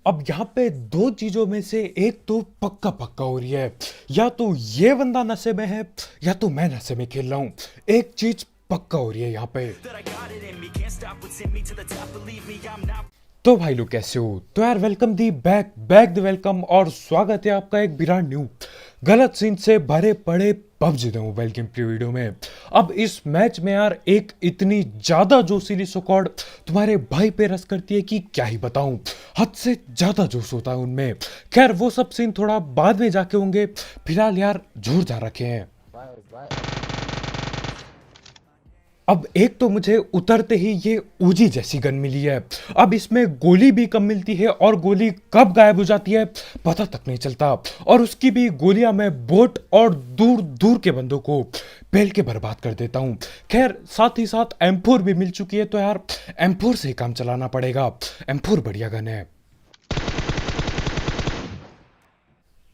अब यहाँ पे दो चीजों में से एक तो पक्का पक्का हो रही है। या तो ये बंदा नशे में है या तो मैं नशे में खेल रहा हूँ। एक चीज पक्का हो रही है यहाँ पे। तो भाई लोग कैसे हो? तो यार welcome the back back the welcome और स्वागत है आपका एक ब्रांड न्यू गलत सीन से भरे पड़े PUBG the mobile game play video में। अब इस मैच में यार एक इतनी ज्यादा जोशीली स्क्वाड तुम्हारे भाई पे रस करती है कि क्या ही बताऊं। हद से ज्यादा जोश होता है उनमें। खैर वो सब सीन थोड़ा बाद में जाके होंगे। फिलहाल यार जोरदार रखे हैं। Bye bye. अब एक तो मुझे उतरते ही ये ऊजी जैसी गन मिली है। अब इसमें गोली भी कम मिलती है और गोली कब गायब हो जाती है पता तक नहीं चलता। और उसकी भी गोलियां मैं बोट और दूर दूर के बंदों को पेल के बर्बाद कर देता हूं। खैर साथ ही साथ M4 भी मिल चुकी है तो यार M4 से ही काम चलाना पड़ेगा। M4 बढ़िया गन है।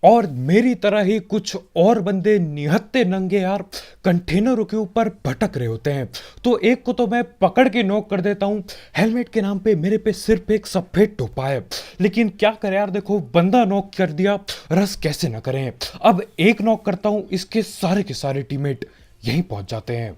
और मेरी तरह ही कुछ और बंदे निहत्ते नंगे यार कंटेनरों के ऊपर भटक रहे होते हैं। तो एक को तो मैं पकड़ के नॉक कर देता हूं। हेलमेट के नाम पे मेरे पे सिर्फ एक सफेद टोपा है, लेकिन क्या करें यार, देखो बंदा नॉक कर दिया, रस कैसे ना करें। अब एक नॉक करता हूं, इसके सारे के सारे टीममेट यहीं पहुंच जाते हैं।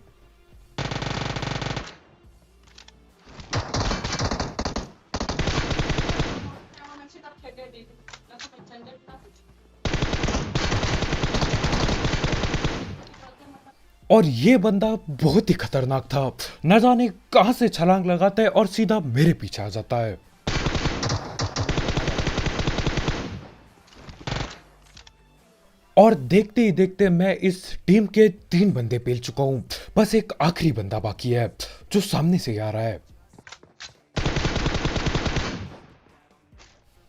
और ये बंदा बहुत ही खतरनाक था। न जाने कहां से छलांग लगाता है और सीधा मेरे पीछे आ जाता है। और देखते ही देखते मैं इस टीम के 3 बंदे पेल चुका हूं। बस एक आखिरी बंदा बाकी है जो सामने से आ रहा है।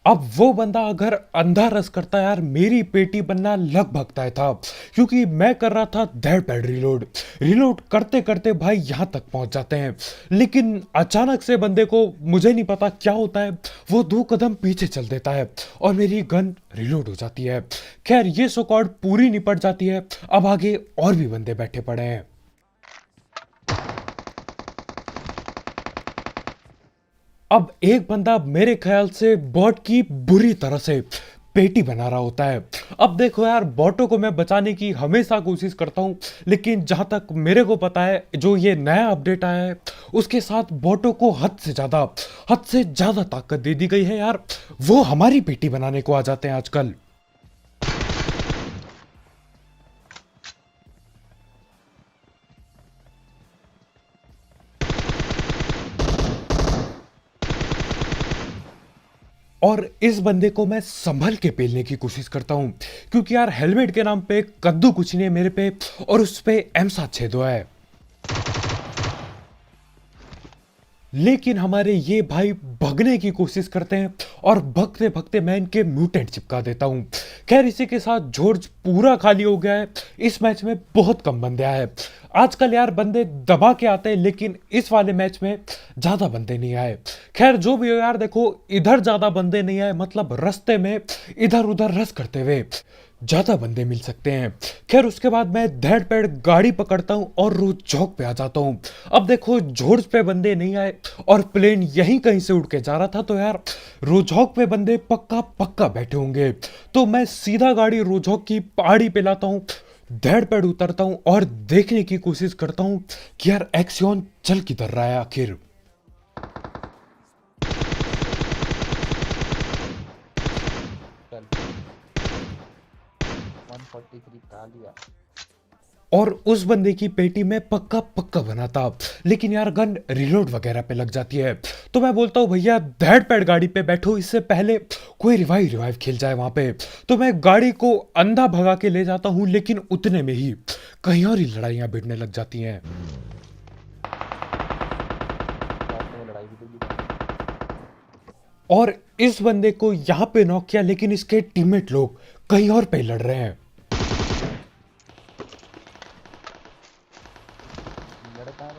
अब वो बंदा अगर अंधा रस करता यार मेरी पेटी बनना लगभग तय था, क्योंकि मैं कर रहा था धड़ पैड रिलोड। रिलोड करते करते भाई यहां तक पहुंच जाते हैं, लेकिन अचानक से बंदे को मुझे नहीं पता क्या होता है, वो 2 कदम पीछे चल देता है और मेरी गन रिलोड हो जाती है। खैर ये स्क्वाड पूरी निपट जाती है। अब आगे और भी बंदे बैठे पड़े हैं। अब एक बंदा मेरे ख्याल से बॉट की बुरी तरह से पेटी बना रहा होता है। अब देखो यार, बॉटों को मैं बचाने की हमेशा कोशिश करता हूं, लेकिन जहां तक मेरे को पता है जो ये नया अपडेट आया है उसके साथ बॉटों को हद से ज्यादा ताकत दे दी गई है यार। वो हमारी पेटी बनाने को आ जाते हैं आजकल। और इस बंदे को मैं संभल के पेलने की कोशिश करता हूं, क्योंकि यार हेलमेट के नाम पे कद्दू कुछ नहीं है मेरे पे और उस पे M7 छेदो है। लेकिन हमारे ये भाई भगने की कोशिश करते हैं और भगते भगते मैं इनके म्यूटेंट चिपका देता हूं। खैर इसी के साथ जॉर्ज पूरा खाली हो गया है। इस मैच में बहुत कम बंदे आए। आजकल यार बंदे दबा के आते हैं, लेकिन इस वाले मैच में ज्यादा बंदे नहीं आए। खैर जो भी हो यार, देखो इधर ज्यादा बंदे नहीं आए, मतलब रास्ते में इधर उधर रस करते हुए ज्यादा बंदे मिल सकते हैं। खैर उसके बाद मैं धैड़ पैड़ गाड़ी पकड़ता हूं और रोज चौक पे आ जाता हूं। अब देखो जॉर्ज पे बंदे नहीं आए और प्लेन यहीं कहीं से उड़ के जा रहा था, तो यार रोजहॉक पे बंदे पक्का पक्का बैठे होंगे। तो मैं सीधा गाड़ी रोजहॉक की पहाड़ी पे लाता हूं, धैड़ पैड़ उतरता हूं और देखने की कोशिश करता हूं कि यार एक्सियन चल किधर रहा है आखिर। चल 143 खा लिया। और उस बंदे की पेटी में पक्का पक्का बना था, लेकिन यार गन रिलोड वगैरह पे लग जाती है। तो मैं बोलता हूँ भैया धैड़ पैड़ गाड़ी पे बैठो, इससे पहले कोई रिवाइव खेल जाए वहां पे। तो मैं गाड़ी को अंधा भगा के ले जाता हूँ, लेकिन उतने में ही कहीं और ही लड़ाइयां भिड़ने लग जाती हैं। लास्ट में लड़ाई भी तो और इस बंदे को यहां पे नॉक किया, लेकिन इसके टीममेट लोग कहीं और पे लड़ रहे हैं। लड़का है।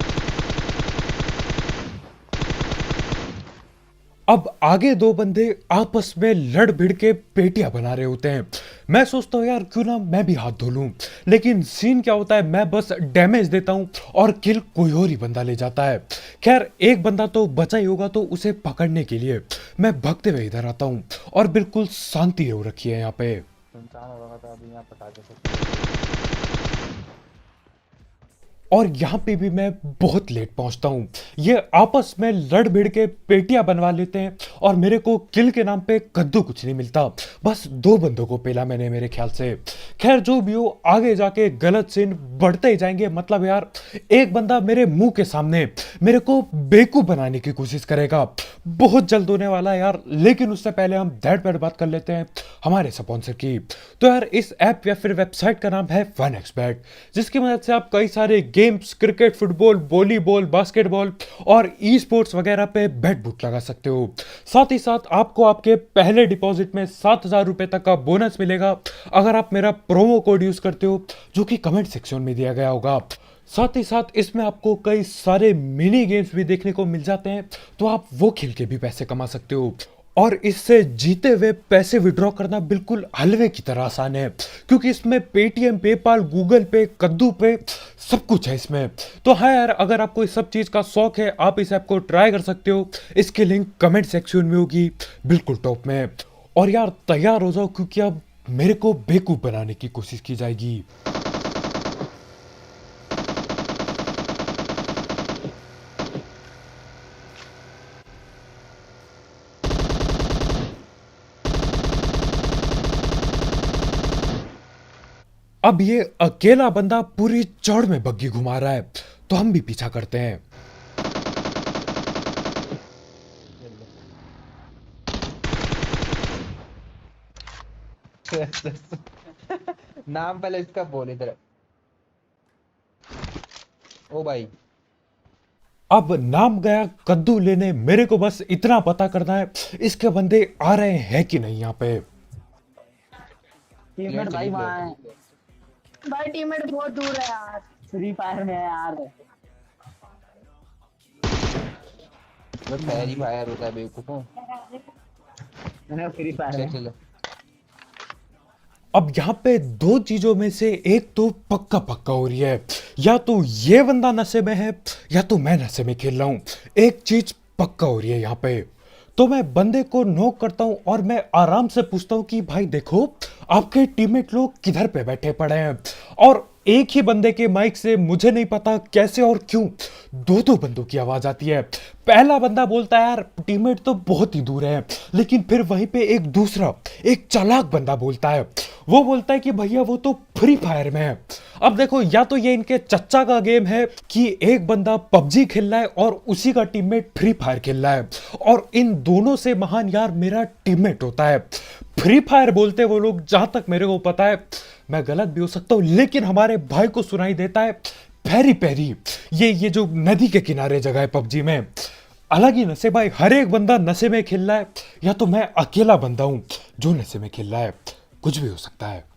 अब आगे दो बंदे आपस में लड़ भिड़ के पेटियां बना रहे होते हैं। मैं सोचता हूँ यार क्यों ना मैं भी हाथ धो लूं, लेकिन सीन क्या होता है, मैं बस डैमेज देता हूँ और किल कोई और ही बंदा ले जाता है। खैर एक बंदा तो बचा ही होगा, तो उसे पकड़ने के लिए मैं भागते हुए इधर आता हूँ और बिल्कुल शांति हो रखी है यहाँ पे। सुनसान हो रहा था अभी यहाँ पता कैसे। और यहाँ पे भी मैं बहुत लेट पहुंचता हूँ। ये आपस में लड़ भिड़ के पेटियां बनवा लेते हैं और मेरे को किल के नाम पे कद्दू कुछ नहीं मिलता। बस दो बंदों को पेला मैंने मेरे ख्याल से। खैर जो भी हो, आगे जाके गलत सीन बढ़ते ही जाएंगे। मतलब यार एक बंदा मेरे मुंह के सामने मेरे को बेवकूफ बनाने की कोशिश करेगा, बहुत जल्द होने वाला है यार। लेकिन उससे पहले हम दैट पैट बात कर लेते हैं हमारे स्पॉन्सर की। तो यार इस ऐप या फिर वेबसाइट का नाम है 1xBet, जिसकी मदद से आप कई सारे games, cricket, football, volleyball, basketball और ई स्पोर्ट्स वगैरह पे बेट बुक लगा सकते हो। साथ ही साथ आपको आपके पहले डिपॉजिट में 7,000 रुपए तक का बोनस मिलेगा अगर आप मेरा प्रोमो कोड यूज करते हो, जो कि कमेंट सेक्शन में दिया गया होगा। साथ ही साथ इसमें आपको कई सारे मिनी गेम्स भी देखने को मिल जाते हैं, तो आप वो खेल के भी पैसे कमा सकते हो। और इससे जीते हुए पैसे विड्रॉ करना बिल्कुल हलवे की तरह आसान है, क्योंकि इसमें पेटीएम, पेपाल, गूगल पे, कद्दू पे सब कुछ है इसमें। तो हाँ यार, अगर आपको इस सब चीज़ का शौक है, आप इस ऐप को ट्राई कर सकते हो। इसकी लिंक कमेंट सेक्शन में होगी, बिल्कुल टॉप में। और यार तैयार हो जाओ, क्योंकि अब मेरे को बेवकूफ़ बनाने की कोशिश की जाएगी। अब ये अकेला बंदा पूरी चौड़ में बग्गी घुमा रहा है, तो हम भी पीछा करते हैं। नाम पहले इसका बोल इधर। ओ भाई अब नाम गया कद्दू लेने, मेरे को बस इतना पता करना है इसके बंदे आ रहे हैं कि नहीं यहाँ पे। टीममेट भाई वहाँ है भाई, टीममेट बहुत दूर है यार, फ्री फायर में है यार। पैरी फायर होता है बेवकूफों। मैंने फ्री फायर चल है। चल अब यहाँ पे दो चीजों में से एक तो पक्का पक्का हो रही है, या तो ये बंदा नशे में है या तो मैं नशे में खेल रहा हूँ। एक चीज पक्का हो रही है यहाँ पे। तो मैं बंदे को नॉक करता हूँ और मैं आराम से पूछता हूँ कि भाई देखो, आपके टीममेट लोग किधर पे बैठे पड़े हैं। और एक ही बंदे के माइक से, मुझे नहीं पता कैसे और क्यों, दो दो बंदों की आवाज आती है। पहला बंदा बोलता है यार टीममेट तो बहुत ही दूर है, लेकिन फिर वहीं पे एक दूसरा, एक चालाक बंदा बोलता है। वो बोलता है कि भैया वो तो फ्री फायर में है। अब देखो, या तो ये इनके चच्चा का गेम है कि एक बंदा पबजी खेल रहा है और उसी का टीममेट फ्री फायर खेल रहा है, और इन दोनों से महान यार मेरा टीममेट होता है। फ्री फायर बोलते वो लोग, जहां तक मेरे को पता है, मैं गलत भी हो सकता हूं, लेकिन हमारे भाई को सुनाई देता है पैरी पैरी। ये जो नदी के किनारे जगह है पबजी में, अलग ही नशे भाई। हर एक बंदा नशे में खेल रहा है, या तो मैं अकेला बंदा हूं जो नशे में खेल रहा है। कुछ भी हो सकता है।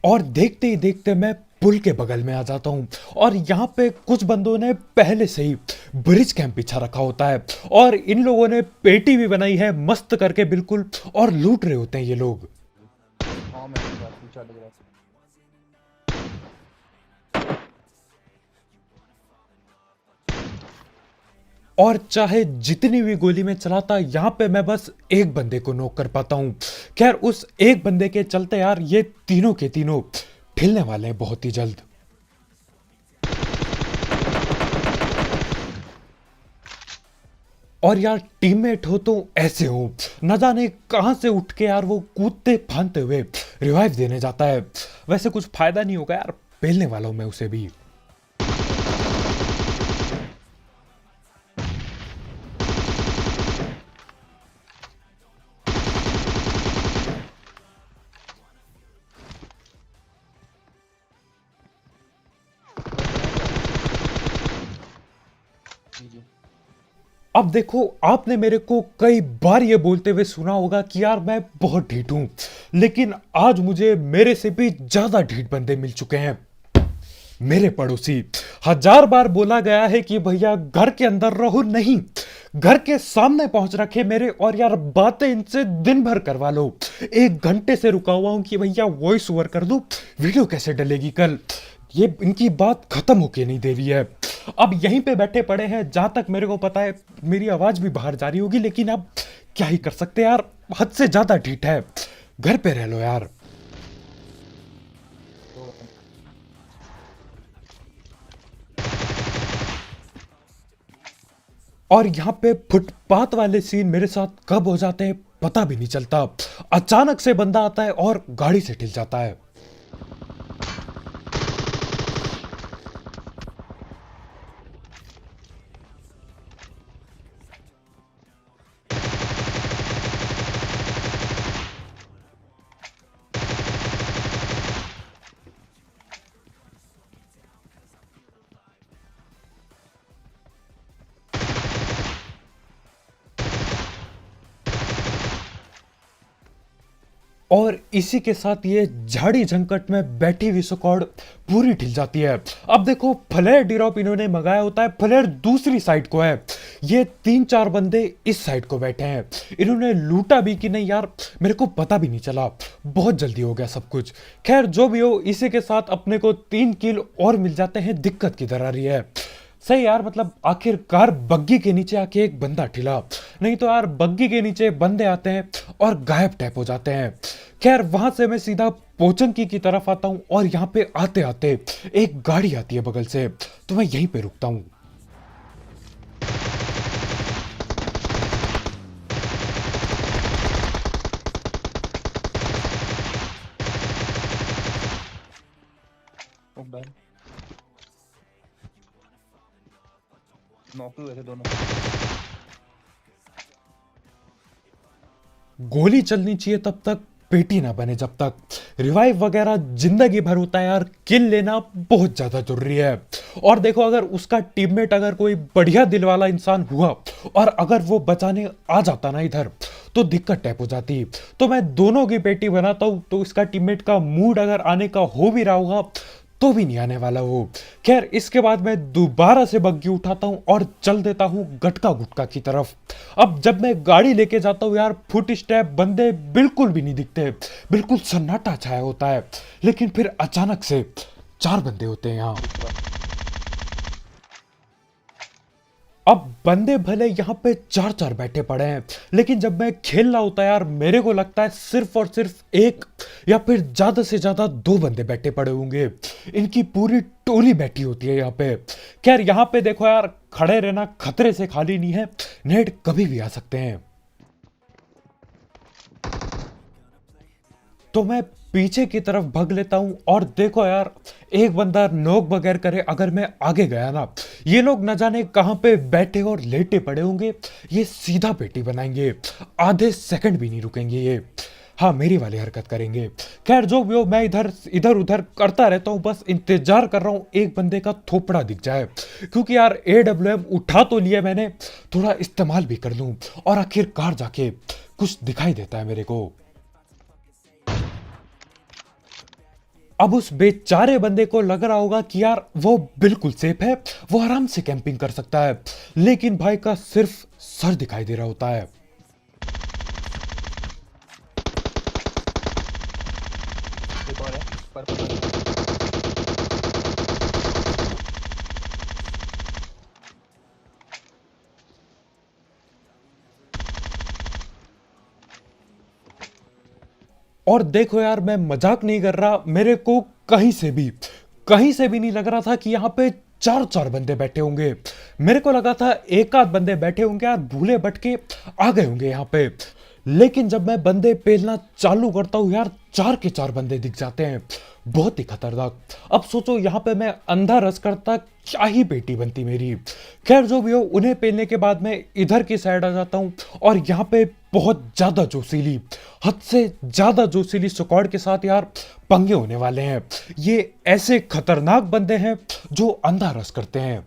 और देखते ही देखते मैं पुल के बगल में आ जाता हूं, और यहाँ पे कुछ बंदों ने पहले से ही ब्रिज कैंप बिछा रखा होता है, और इन लोगों ने पेटी भी बनाई है मस्त करके बिल्कुल, और लूट रहे होते हैं ये लोग। हाँ मैं इस बार पूछा लग रहा है। और चाहे जितनी भी गोली में चलाता, यहाँ पे मैं बस एक बंदे को नॉक कर पाता हूँ। खैर उस एक बंदे के चलते यार ये तीनों के तीनों ठिलने वाले हैं बहुत ही जल्द। और यार टीममेट हो तो ऐसे हो, न जाने कहां से उठ के यार वो कूदते फांदते हुए रिवाइव देने जाता है। वैसे कुछ फायदा नहीं होगा यार, पेलने वाला हूं मैं उसे भी। जी जी। अब देखो, आपने मेरे को कई बार ये बोलते हुए सुना होगा कि यार मैं बहुत ढीठ हूं, लेकिन आज मुझे मेरे से भी ज्यादा ढीठ बंदे मिल चुके हैं। मेरे पड़ोसी, 1000 बार बोला गया है कि भैया घर के अंदर रहो, नहीं, घर के सामने पहुंच रखे मेरे, और यार बातें इनसे दिन भर करवा लो। 1 घंटे से रुका हुआ हूं कि भैया वॉइस ओवर कर दो, वीडियो कैसे डलेगी कल। ये इनकी बात खत्म होके नहीं दे रही है। अब यहीं पे बैठे पड़े हैं, जहां तक मेरे को पता है मेरी आवाज भी बाहर जा रही होगी, लेकिन अब क्या ही कर सकते हैं यार, हद से ज्यादा ढीठ है। घर पे रह लो यार। तो और यहाँ पे फुटपाथ वाले सीन मेरे साथ कब हो जाते हैं पता भी नहीं चलता। अचानक से बंदा आता है और गाड़ी से ठिल जाता है। और इसी के साथ ये झाड़ी झंकट में बैठी हुई स्क्वाड पूरी ढिल जाती है। अब देखो, फ्लेयर ड्रॉप इन्होंने मंगाया होता है, फ्लेयर दूसरी साइड को है, ये 3-4 बंदे इस साइड को बैठे हैं। इन्होंने लूटा भी कि नहीं यार मेरे को पता भी नहीं चला, बहुत जल्दी हो गया सब कुछ। खैर जो भी हो, इसी के साथ अपने को 3 किल और मिल जाते हैं। दिक्कत किधर आ रही है? सही यार, मतलब आखिरकार बग्गी के नीचे आके एक बंदा ठिला, नहीं तो यार बग्गी के नीचे बंदे आते हैं और गायब टैप हो जाते हैं। खैर वहां से मैं सीधा पोचंकी की तरफ आता हूं, और यहाँ पे आते आते एक गाड़ी आती है बगल से, तो मैं यहीं पे रुकता हूं। बैल नौकरी हुए थे दोनों। गोली चलनी चाहिए तब तक, पेटी ना बने जब तक। रिवाइव वगैरह जिंदगी भर होता है यार, किल लेना बहुत ज्यादा जरूरी है। और देखो, अगर उसका टीममेट अगर कोई बढ़िया दिल वाला इंसान हुआ और अगर वो बचाने आ जाता ना इधर, तो दिक्कत टैप हो जाती। तो मैं दोनों की पेटी बनाता हूं, तो इसका टीममेट का मूड अगर आने का हो भी रहा होगा तो भी नहीं आने वाला वो। खैर इसके बाद मैं दोबारा से बग्गी उठाता हूं और चल देता हूं गटका गुटका की तरफ। अब जब मैं गाड़ी लेके जाता हूं यार, फुट स्टेप बंदे बिल्कुल भी नहीं दिखते, बिल्कुल सन्नाटा छाया होता है। लेकिन फिर अचानक से 4 बंदे होते हैं यहाँ। अब बंदे भले यहाँ पे 4-4 बैठे पड़े हैं, लेकिन जब मैं खेल रहा होता है यार, मेरे को लगता है सिर्फ और सिर्फ 1 या फिर ज्यादा से ज्यादा 2 बंदे बैठे पड़े होंगे। इनकी पूरी टोली बैठी होती है यहाँ पे। खैर यहाँ पे देखो यार, खड़े रहना खतरे से खाली नहीं है, नेट कभी भी आ सकते हैं। तो मैं पीछे की तरफ भाग लेता हूं, और देखो यार, एक बंदा नोक बगैर करे अगर मैं आगे गया ना, ये लोग न जाने कहां पे बैठे और लेटे पड़े होंगे, ये सीधा पेटी बनाएंगे, आधे सेकंड भी नहीं रुकेंगे ये। हाँ, मेरी वाली हरकत करेंगे। खैर जो भी हो, मैं इधर उधर करता रहता हूं, बस इंतजार कर रहा हूं एक बंदे का थोपड़ा दिख जाए, क्योंकि यार AWM उठा तो लिया मैंने, थोड़ा इस्तेमाल भी कर लूं, और आखिरकार जाके कुछ दिखाई देता है मेरे को। अब उस बेचारे बंदे को लग रहा होगा कि यार वो बिल्कुल सेफ है, वो आराम से कैंपिंग कर सकता है, लेकिन भाई का सिर्फ सर दिखाई दे रहा होता है। एक और है पर्पल। और देखो यार, मैं मजाक नहीं कर रहा, मेरे को कहीं से भी नहीं लग रहा था कि यहाँ पे 4-4 बंदे बैठे होंगे। मेरे को लगा था 1 आध बंदे बैठे होंगे यार, भूले भटके आ गए होंगे यहाँ पे। लेकिन जब मैं बंदे पेलना चालू करता हूँ यार, 4 के 4 बंदे दिख जाते हैं, बहुत ही खतरनाक। अब सोचो यहाँ पे मैं अंधा रस करता, क्या ही पेटी बनती मेरी। खैर जो भी हो, उन्हें पेलने के बाद मैं इधर की साइड आ जाता हूँ, और यहाँ पे बहुत ज्यादा जोशीली, हद से ज्यादा जोशीली स्क्वाड के साथ यार पंगे होने वाले हैं। ये ऐसे खतरनाक बंदे हैं जो अंधा रस करते हैं।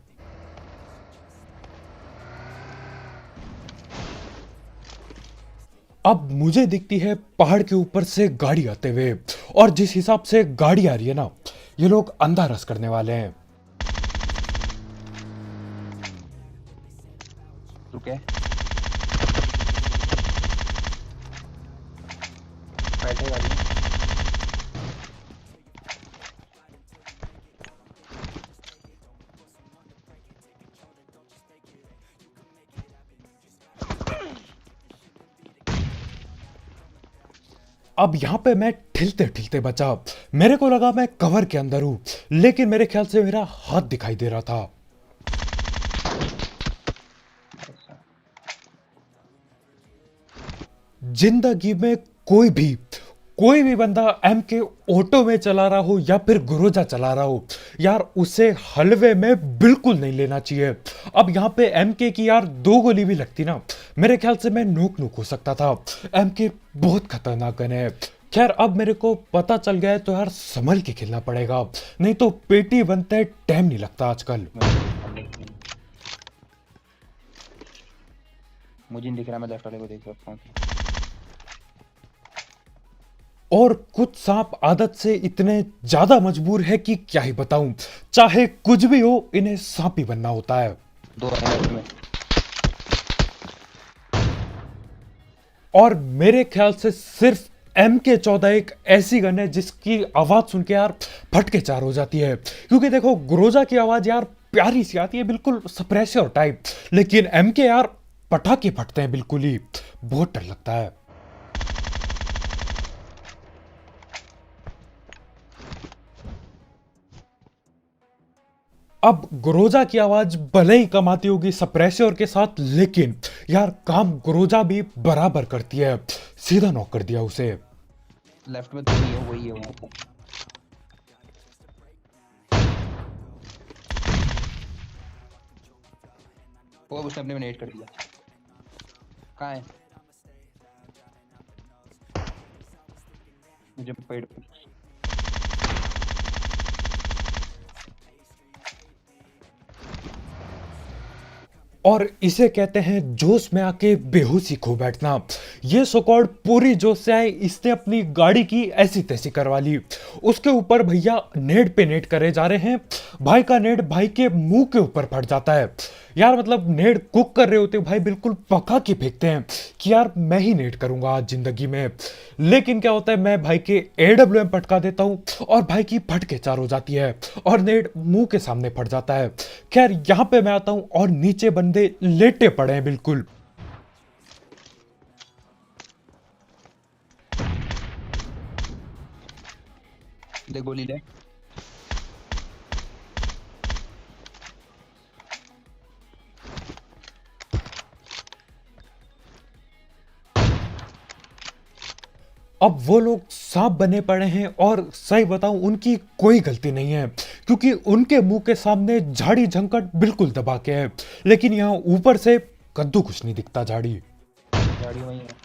अब मुझे दिखती है पहाड़ के ऊपर से गाड़ी आते हुए, और जिस हिसाब से गाड़ी आ रही है ना, ये लोग अंधा रस करने वाले हैं। रुके बैठे गाड़ी में। अब यहां पे मैं ठिलते ठिलते बचा। मेरे को लगा मैं कवर के अंदर हूं, लेकिन मेरे ख्याल से मेरा हाथ दिखाई दे रहा था। जिंदगी में कोई भी बंदा एम के ऑटो में चला रहा हो या फिर गुरोजा चला रहा हो, यार उसे हलवे में बिल्कुल नहीं लेना चाहिए। अब यहाँ पे एम के की यार 2 गोली भी लगती ना, मेरे ख्याल से मैं नोक हो सकता था। एम के बहुत खतरनाक गन है। खैर अब मेरे को पता चल गया है तो यार संभल के खेलना पड़ेगा, नहीं तो पेटी बनते टाइम नहीं लगता आजकल। मुझे नहीं दिख रहा, मैं लेफ्ट वाले को देख सकता हूँ। और कुछ सांप आदत से इतने ज्यादा मजबूर है कि क्या ही बताऊं, चाहे कुछ भी हो इन्हें सांप ही बनना होता है। 2 हैं में। और मेरे ख्याल से सिर्फ MK14 एक ऐसी गन है जिसकी आवाज सुन के यार फटके चार हो जाती है। क्योंकि देखो ग्रोजा की आवाज यार प्यारी सी आती है, बिल्कुल सप्रेसर टाइप, लेकिन MK यार पटाखे फटते हैं बिल्कुल ही, बहुत डर लगता है। अब ग्रोजा की आवाज भले ही कम आती होगी सप्रेसर के साथ, लेकिन यार काम ग्रोजा भी बराबर करती है। सीधा नॉक कर दिया उसे। लेफ्ट में 2 ही है, वही है वहाँ पे। वो उसने अपने में नेट कर दिया। कहाँ है? मुझे पेड़ पे। और इसे कहते हैं जोश में आके बेहोशी खो बैठना। ये सोकॉर्ड पूरी जोश से आए, इसने अपनी गाड़ी की ऐसी तैसी करवा ली। उसके ऊपर भैया नेट पे नेट करे जा रहे हैं। भाई का नेट भाई के मुंह के ऊपर फट जाता है। यार मतलब नेट कुक कर रहे होते भाई बिल्कुल पका के फेंकते हैं कि यार मैं ही नेट करूंगा आज जिंदगी में। लेकिन क्या होता है, मैं भाई के AWM पटका देता हूं और भाई की फट के चार हो जाती है और नेट मुंह के सामने फट जाता है। खैर यहां पे मैं आता हूं और नीचे बंदे लेटे पड़े हैं बिल्कुल। दे गोली ले। अब वो लोग सांप बने पड़े हैं और सही बताऊं उनकी कोई गलती नहीं है, क्योंकि उनके मुंह के सामने झाड़ी झंकट बिल्कुल दबा के है, लेकिन यहाँ ऊपर से कद्दू कुछ नहीं दिखता झाड़ी। गाड़ी वही है।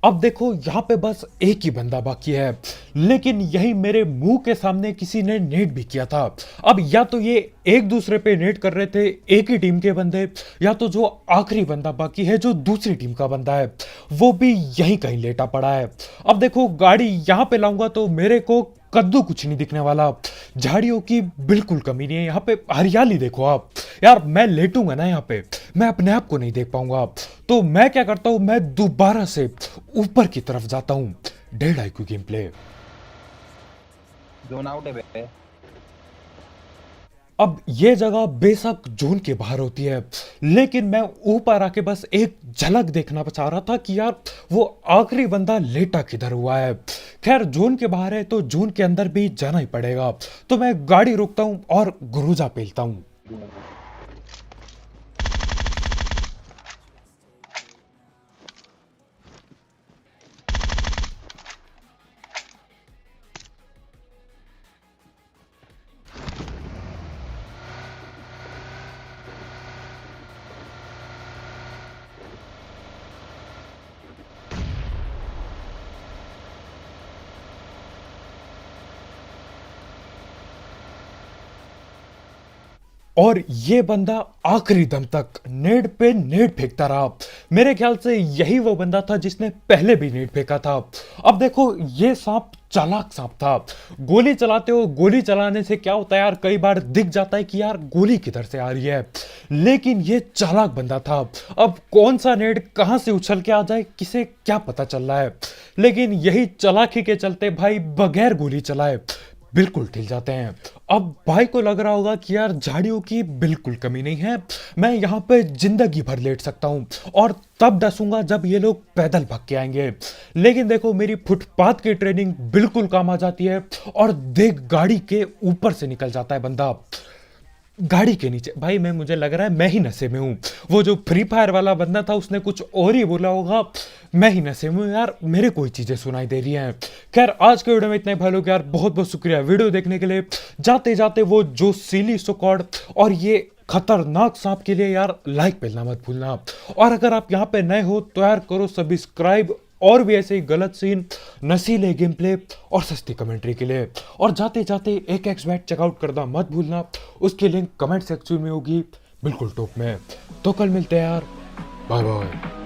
अब देखो यहाँ पे बस एक ही बंदा बाकी है, लेकिन यही मेरे मुंह के सामने किसी ने नेट भी किया था। अब या तो ये एक दूसरे पे नेट कर रहे थे एक ही टीम के बंदे, या तो जो आखिरी बंदा बाकी है जो दूसरी टीम का बंदा है वो भी यहीं कहीं लेटा पड़ा है। अब देखो गाड़ी यहाँ पे लाऊंगा तो मेरे को कद्दू कुछ नहीं दिखने वाला, झाड़ियों की बिल्कुल कमी नहीं है। यहाँ पे हरियाली देखो आप, यार मैं लेटूंगा ना यहाँ पे मैं अपने आप को नहीं देख पाऊंगा। तो मैं क्या करता हूं, मैं दोबारा से ऊपर की तरफ जाता हूं। 1.5 IQ game play. Zone out है बे। अब ये जगह बेशक जोन के बाहर होती है, लेकिन मैं ऊपर आके बस एक झलक देखना चाह रहा था कि यार वो आखिरी बंदा लेटा किधर हुआ है। खैर जोन के बाहर है तो जोन के अंदर भी जाना ही पड़ेगा, तो मैं गाड़ी रोकता हूं और गुरुजा पेलता हूं। और ये बंदा आखिरी दम तक नेड पे नेड फेंकता रहा। मेरे ख्याल से यही वो बंदा था जिसने पहले भी नेड फेंका था। अब देखो ये सांप चालाक सांप था। गोली चलाते हो, गोली चलाने से क्या होता है यार, कई बार दिख जाता है कि यार गोली किधर से आ रही है, लेकिन ये चालाक बंदा था। अब कौन सा नेड कहां से उछल के आ जाए किसे क्या पता चल रहा है, लेकिन यही चालाकी के चलते भाई बगैर गोली चलाए बिल्कुल ठिल जाते हैं। अब भाई को लग रहा होगा कि यार झाड़ियों की बिल्कुल कमी नहीं है, मैं यहाँ पे जिंदगी भर लेट सकता हूँ और तब डसूंगा जब ये लोग पैदल भाग के आएंगे। लेकिन देखो मेरी फुटपाथ की ट्रेनिंग बिल्कुल काम आ जाती है और देख गाड़ी के ऊपर से निकल जाता है बंदा गाड़ी के नीचे। भाई मैं मुझे लग रहा है मैं ही नशे में हूँ। वो जो फ्री फायर वाला बंदा था उसने कुछ और ही बोला होगा, मैं ही नशे में हूँ यार, मेरे कोई चीजें सुनाई दे रही हैं। खैर आज के वीडियो में इतना ही भाई लोग, यार बहुत बहुत शुक्रिया वीडियो देखने के लिए। जाते जाते वो जो सीली सुकॉर्ड और ये खतरनाक सांप के लिए यार लाइक मिलना मत भूलना, और अगर आप यहाँ पे नए हो तो यार करो सब्सक्राइब, और भी ऐसे ही गलत सीन, नशीले गेम प्ले और सस्ती कमेंट्री के लिए। और जाते जाते एक एक्सबैट चेकआउट करना मत भूलना, उसकी लिंक कमेंट सेक्शन में होगी बिल्कुल टॉप में। तो कल मिलते हैं यार, बाय बाय।